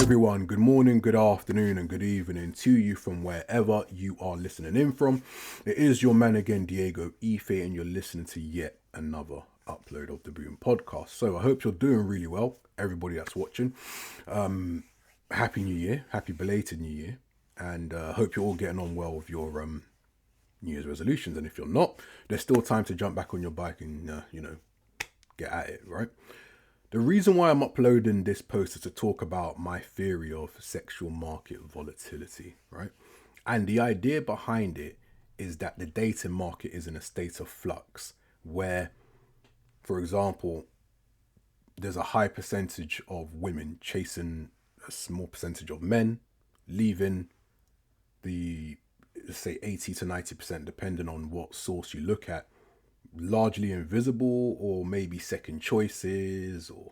everyone, good morning, good afternoon, and good evening to you from wherever you are listening in from. It is your man again, Diego Ife, and you're listening to yet another upload of the Boom Podcast. So I hope you're doing really well, everybody that's watching. Happy New Year, happy belated New Year, and hope you're all getting on well with your New Year's resolutions. And if you're not, there's still time to jump back on your bike and get at it, right? The reason why I'm uploading this post is to talk about my theory of sexual market volatility, right? And the idea behind it is that the dating market is in a state of flux where, for example, there's a high percentage of women chasing a small percentage of men, leaving the, let's say, 80 to 90%, depending on what source you look at, largely invisible, or maybe second choices, or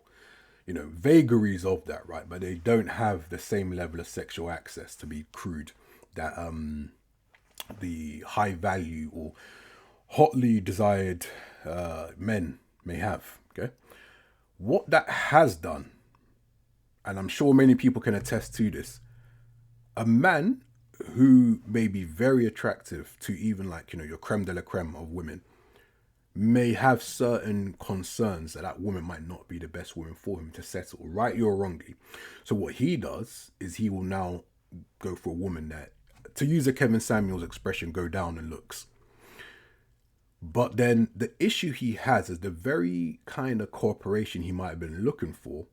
vagaries of that, right? But they don't have the same level of sexual access, to be crude, that the high value or hotly desired men may have. Okay, what that has done, and I'm sure many people can attest to this, a man who may be very attractive to even your creme de la creme of women may have certain concerns that woman might not be the best woman for him to settle, rightly or wrongly. So what he does is he will now go for a woman that, to use a Kevin Samuels expression, go down in looks. But then the issue he has is the very kind of cooperation he might have been looking for.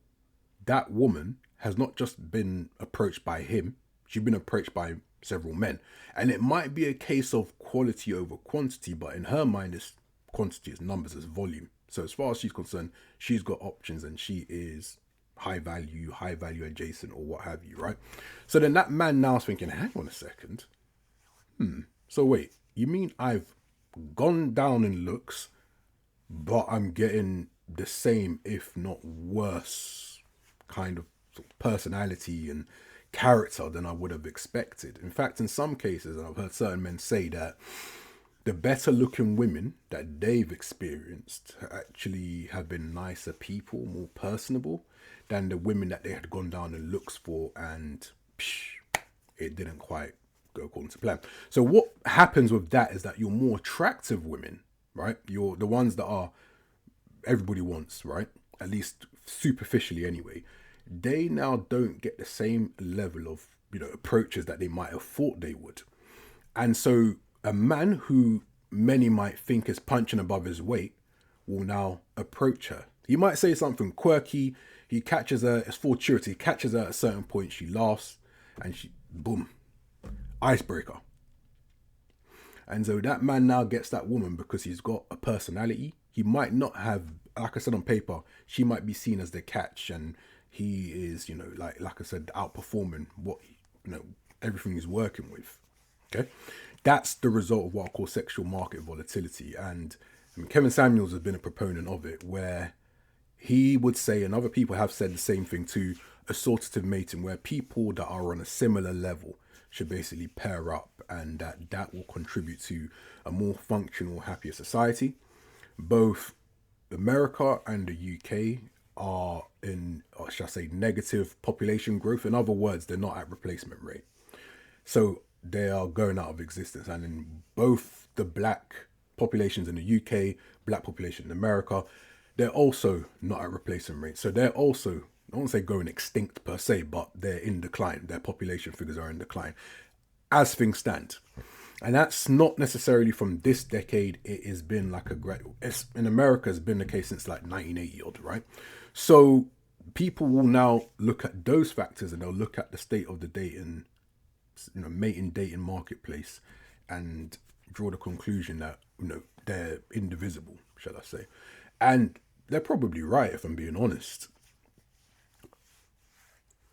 That woman has not just been approached by him, she's been approached by several men. And it might be a case of quality over quantity, but in her mind, it's quantity is numbers, is volume. So as far as she's concerned, she's got options and she is high value adjacent, or what have you, right? So then that man now is thinking, hang on a second. So wait, you mean I've gone down in looks, but I'm getting the same, if not worse, kind of personality and character than I would have expected? In fact, in some cases, and I've heard certain men say that the better looking women that they've experienced actually have been nicer people, more personable than the women that they had gone down and looks for, and it didn't quite go according to plan. So what happens with that is that your more attractive women, right? You're the ones that are everybody wants, right? At least superficially anyway. They now don't get the same level of approaches that they might have thought they would. And so a man who many might think is punching above his weight will now approach her. He might say something quirky. He catches her, it's fortuitous, he catches her at a certain point, she laughs, and she, boom, icebreaker. And so that man now gets that woman because he's got a personality. He might not have, like I said on paper, she might be seen as the catch, and he is, like I said, outperforming what, everything he's working with. Okay, that's the result of what I call sexual market volatility. And Kevin Samuels has been a proponent of it, where he would say, and other people have said the same thing too, assortative mating, where people that are on a similar level should basically pair up, and that will contribute to a more functional, happier society. Both America and the UK are in, or shall I say, negative population growth. In other words, they're not at replacement rate. So they are going out of existence. And in both the black populations in the UK, black population in America, they're also not at replacement rate. So they're also, I won't say going extinct per se, but they're in decline. Their population figures are in decline as things stand. And that's not necessarily from this decade. It has been like a gradual, in America has been the case since like 1980 odd, right? So people will now look at those factors, and they'll look at the state of the dating, dating marketplace, and draw the conclusion that they're indivisible, shall I say. And they're probably right, if I'm being honest.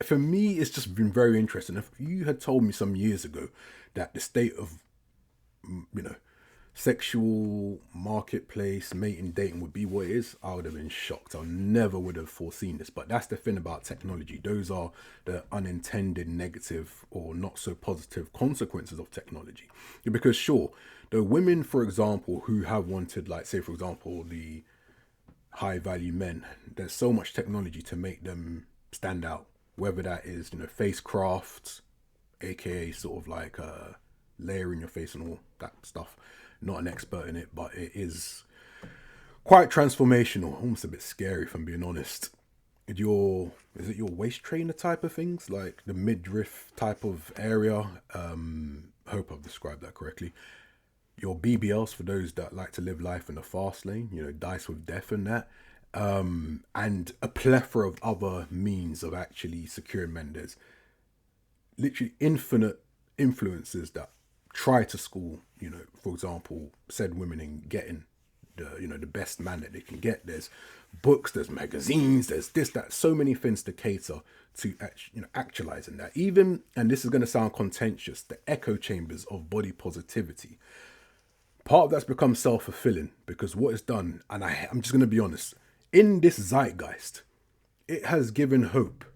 For me, it's just been very interesting. If you had told me some years ago that the state of sexual marketplace mating dating would be what it is, I would have been shocked. I never would have foreseen this. But that's the thing about technology. Those are the unintended negative or not so positive consequences of technology. Because sure, the women, for example, who have wanted, like, say, for example, the high value men, there's so much technology to make them stand out whether that is, face craft, aka sort of like layering your face and all that stuff. Not an expert in it, but it is quite transformational, almost a bit scary if I'm being honest. Is it your waist trainer type of things, like the midriff type of area? Hope I've described that correctly. Your BBLs for those that like to live life in the fast lane, dice with death and that. And a plethora of other means of actually securing men. There's literally infinite influences that try to school, for example, said women in getting the best man that they can get. There's books, there's magazines, there's this, that, so many things to cater to actualizing that. Even, and this is going to sound contentious, the echo chambers of body positivity. Part of that's become self-fulfilling because what it's done, and I'm just going to be honest, in this zeitgeist, it has given hope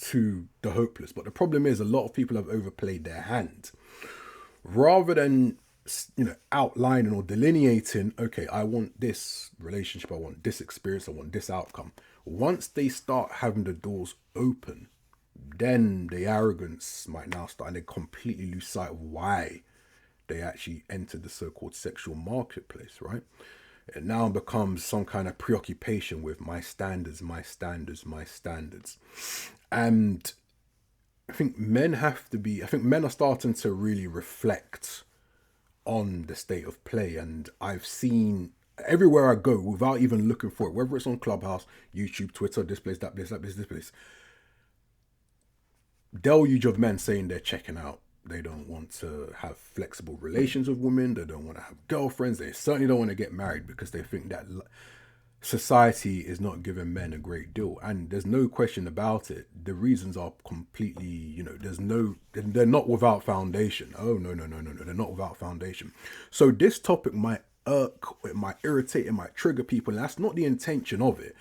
to the hopeless. But the problem is a lot of people have overplayed their hand. Rather than outlining or delineating, okay, I want this relationship, I want this experience, I want this outcome. Once they start having the doors open, then the arrogance might now start, and they completely lose sight of why they actually entered the so-called sexual marketplace, right? It now becomes some kind of preoccupation with my standards, my standards, my standards. And I think men are starting to really reflect on the state of play. And I've seen everywhere I go, without even looking for it, whether it's on Clubhouse, YouTube, Twitter, this place, that place, this place, deluge of men saying they're checking out. They don't want to have flexible relations with women. They don't want to have girlfriends. They certainly don't want to get married because they think that society is not giving men a great deal. And there's no question about it. The reasons are completely, they're not without foundation. Oh, no. They're not without foundation. So this topic might irk, it might irritate, it might trigger people. And that's not the intention of it.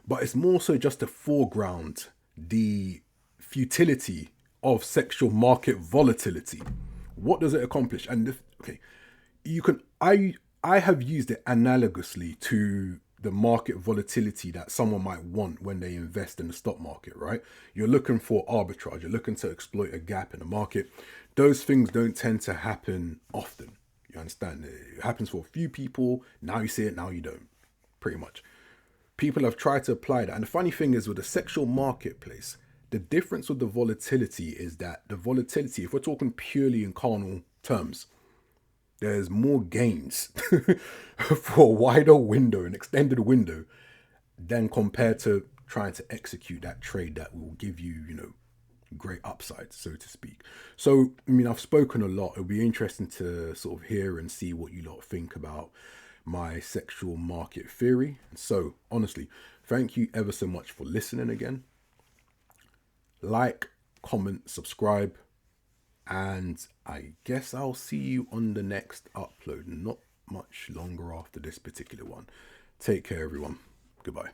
But it's more so just to foreground the futility of sexual market volatility. What does it accomplish? And I have used it analogously to the market volatility that someone might want when they invest in the stock market, right? You're looking for arbitrage, you're looking to exploit a gap in the market. Those things don't tend to happen often. You understand? It happens for a few people. Now you see it, now you don't. Pretty much. People have tried to apply that. And the funny thing is with the sexual marketplace, the difference with the volatility is that the volatility, if we're talking purely in carnal terms, there's more gains for a wider window, an extended window, than compared to trying to execute that trade that will give you, great upside, so to speak. So, I've spoken a lot. It'll be interesting to sort of hear and see what you lot think about my sexual market theory. So, honestly, thank you ever so much for listening again. Like, comment, subscribe, and I guess I'll see you on the next upload. Not much longer after this particular one. Take care, everyone. Goodbye.